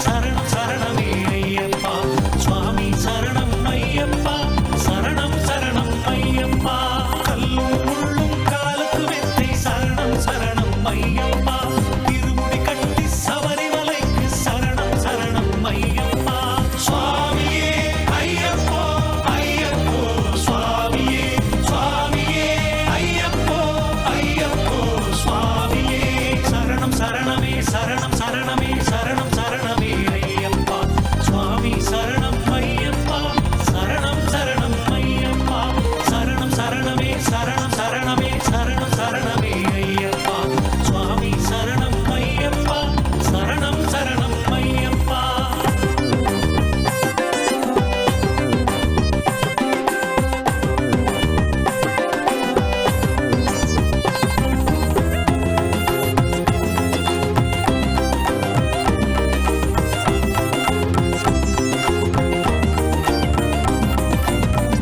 சரணம் சரணமே ஐயப்பா சுவாமி சரணம் ஐயப்பா சரணம் சரணம் ஐயப்பா கல்லும் முள்ளும் காலுக்கு மெத்தை சரணம் சரணம் ஐயப்பா இருமுடி கட்டி சபரிமலைக்கு சரணம் சரணம் ஐயப்பா சுவாமியே ஐயப்போ ஐயப்போ சுவாமியே சுவாமியே ஐயப்போ ஐயப்போ சுவாமியே சரணம் சரணமே சரணம் சரணமே சரணம் சரணமே ஐயப்பா சுவாமி சரணம் ஐயப்பா சரணம் சரணம் ஐயப்பா சரணம் சரணமே சரணம் சரணமே சரணம் சரணமே ஐயப்பா சுவாமி சரணம் ஐயப்பா சரணம் சரணம் ஐயப்பா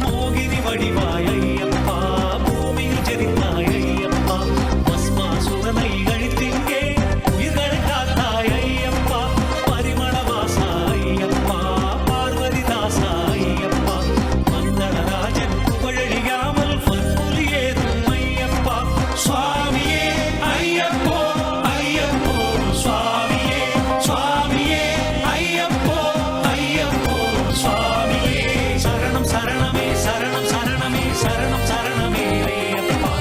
மோகினி வடிவாய் ஐயப்பா பூமியில் ஜெனித்தாய் ஐயப்பா பஸ்மாசுரனை அழித்திங்கே உயிர்களை காத்தாய் ஐயப்பா பரிமள வாசா ஐயப்பா பார்வதி தாசா ஐயப்பா மந்தளராஜன் புகழழியாமல் பொற்புலி ஏறும் ஐயப்பா சுவாமியே ஐயப்போ ஐயப்போ சுவாமியே சுவாமியே ஐயப்போ ஐயப்போ சுவாமியே சரணம் சரணமே சரணம் சரணமே சரணம் சரணமே ஐயப்பா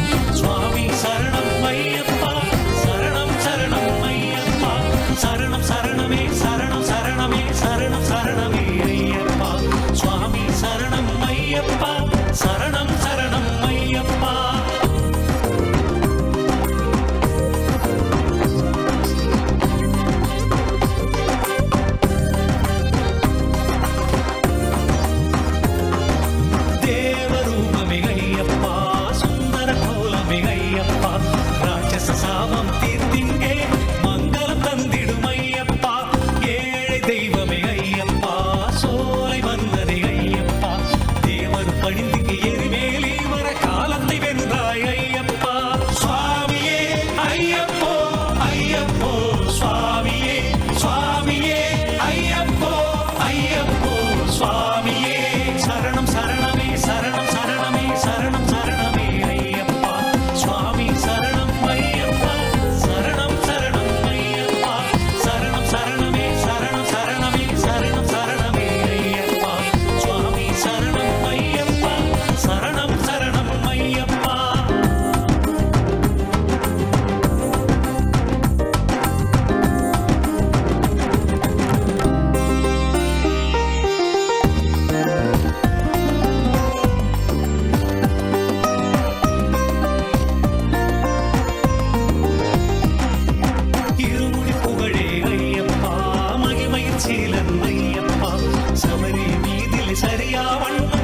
சுவாமி சரணம் ஐயப்பா சரணம் சரணம் ஐயப்பா சரணம் சரணமே சரணம் சரணமே சரணம் சரணமே ஐயப்பா சுவாமி சரணம் ஐயப்பா சரணம் சரணம் ஐயப்பா தேவரூபமே ஐயப்பா சுந்தர கோலமே ஐயப்பா ராட்சச சாபம் தீர்த்திங்கே மங்களம் தந்திடும் ஐயப்பா ஏழை தெய்வமே ஐயப்பா சோலை வந்ததே ஐயப்பா தேவர் பணிந்துக்கு எரிமேலி வர காலத்தை வென்றாய் ஐயப்பா சுவாமியே ஐயப்போ ஐயப்போ சுவாமியே சுவாமியே ஐயப்போ ஐயப்போ சுவாமியே சரணம் சரணமே சரணம் சரணமே சரணம் சரணமே ஐயப்பா சுவாமி சரணம் ஐயப்பா சரணம் சரணம் ஐயப்பா சரணம் சரணமே சரணம் சரணமே சரணம் சரணமே ஐயப்பா சுவாமி சரணம் ஐயப்பா சரணம் சரணம் ஐயப்பா இருமுடி புகழே ஐயப்பா மகிமையின் சீலன் ஐயப்பா சபரி மீதில் சரியா வண்ண